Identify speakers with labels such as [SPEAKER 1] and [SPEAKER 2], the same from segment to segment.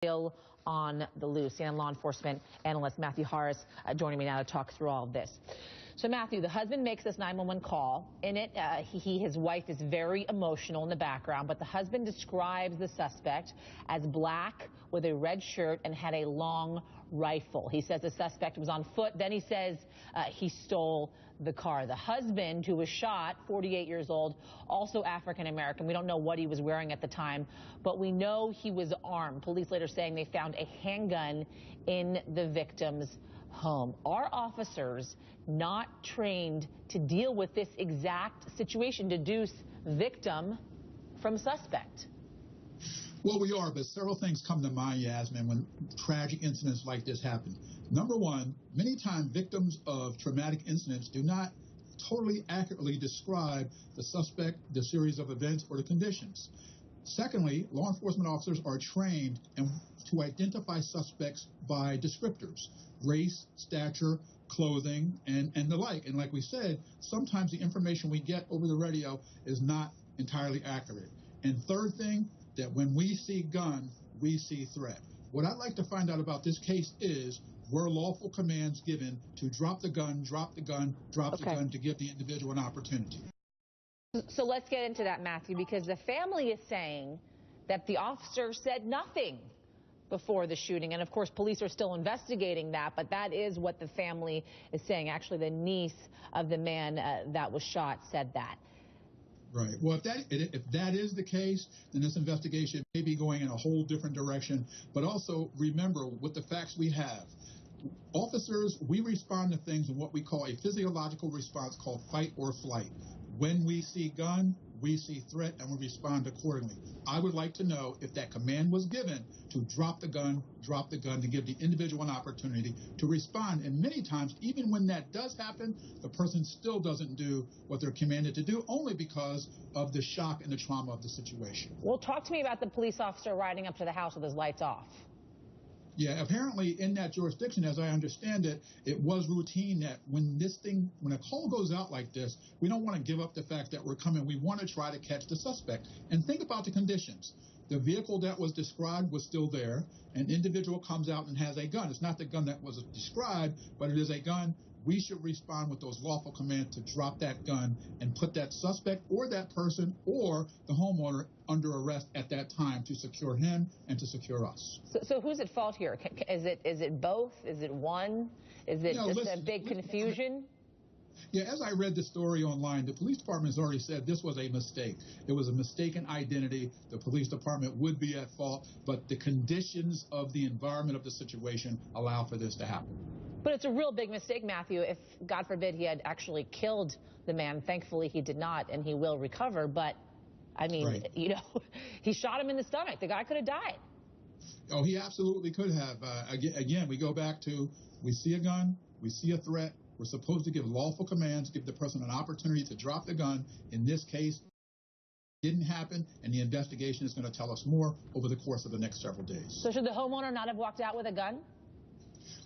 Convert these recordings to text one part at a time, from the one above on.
[SPEAKER 1] Still on the loose. CNN law enforcement analyst Matthew Horace joining me now to talk through all of this. So Matthew, the husband makes this 911 call. In it, his wife is very emotional in the background, but the husband describes the suspect as black with a red shirt and had a long rifle. He says the suspect was on foot. Then he says he stole the car. The husband, who was shot, 48 years old, also African-American. We don't know what he was wearing at the time, but we know he was armed. Police later saying they found a handgun in the victim's home. Are officers not trained to deal with this exact situation, deduce victim from suspect?
[SPEAKER 2] Well, we are, but several things come to mind, Yasmin, when tragic incidents like this happen. Number one, many times victims of traumatic incidents do not totally accurately describe the suspect, the series of events, or the conditions. Secondly, law enforcement officers are trained to identify suspects by descriptors, race, stature, clothing, and the like. And like we said, sometimes the information we get over the radio is not entirely accurate. And third thing, that when we see gun, we see threat. What I'd like to find out about this case is, were lawful commands given to drop the gun, drop the gun, drop the gun to give the individual an opportunity?
[SPEAKER 1] So let's get into that, Matthew, because the family is saying that the officer said nothing before the shooting. And of course, police are still investigating that, but that is what the family is saying. Actually, the niece of the man that was shot said that.
[SPEAKER 2] Right. Well, if that is the case, then this investigation may be going in a whole different direction. But also remember, with the facts we have, officers, we respond to things in what we call a physiological response called fight or flight. When we see gun, we see threat, and we respond accordingly. I would like to know if that command was given to drop the gun to give the individual an opportunity to respond. And many times, even when that does happen, the person still doesn't do what they're commanded to do, only because of the shock and the trauma of the situation.
[SPEAKER 1] Well, talk to me about the police officer riding up to the house with his lights off.
[SPEAKER 2] Yeah, apparently in that jurisdiction, as I understand it, it was routine that when a call goes out like this, we don't want to give up the fact that we're coming. We want to try to catch the suspect. And think about the conditions. The vehicle that was described was still there. An individual comes out and has a gun. It's not the gun that was described, but it is a gun. We should respond with those lawful commands to drop that gun and put that suspect or that person or the homeowner under arrest at that time to secure him and to secure us.
[SPEAKER 1] So who's at fault here? Is it both? Is it one? Is it a big confusion?
[SPEAKER 2] Yeah, as I read the story online, the police department has already said this was a mistake. It was a mistaken identity. The police department would be at fault, but the conditions of the environment of the situation allow for this to happen.
[SPEAKER 1] But it's a real big mistake, Matthew, if, God forbid, he had actually killed the man. Thankfully, he did not, and he will recover. But, I mean, you know, he shot him in the stomach. The guy could have died.
[SPEAKER 2] Oh, he absolutely could have. Again, we go back to, we see a gun, we see a threat. We're supposed to give lawful commands, give the person an opportunity to drop the gun. In this case, it didn't happen, and the investigation is going to tell us more over the course of the next several days.
[SPEAKER 1] So should the homeowner not have walked out with a gun?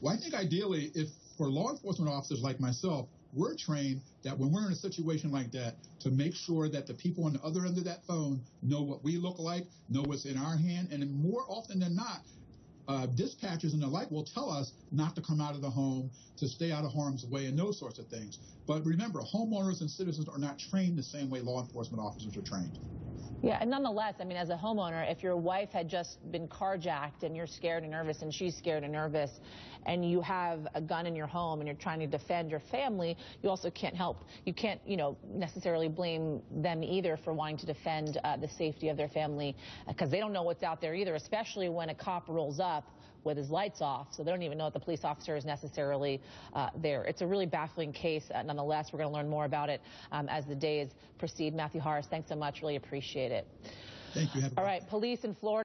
[SPEAKER 2] Well, I think ideally, if for law enforcement officers like myself, we're trained that when we're in a situation like that, to make sure that the people on the other end of that phone know what we look like, know what's in our hand, and more often than not, dispatchers and the like will tell us not to come out of the home, to stay out of harm's way, and those sorts of things. But remember, homeowners and citizens are not trained the same way law enforcement officers are trained.
[SPEAKER 1] Yeah, and nonetheless, I mean, as a homeowner, if your wife had just been carjacked and you're scared and nervous and she's scared and nervous and you have a gun in your home and you're trying to defend your family, you also can't help. You can't, you know, necessarily blame them either for wanting to defend the safety of their family because they don't know what's out there either, especially when a cop rolls up with his lights off, so they don't even know that the police officer is necessarily there. It's a really baffling case. Nonetheless, we're going to learn more about it as the days proceed. Matthew Horace, thanks so much. Really appreciate it.
[SPEAKER 2] Thank you.
[SPEAKER 1] All right, police in Florida.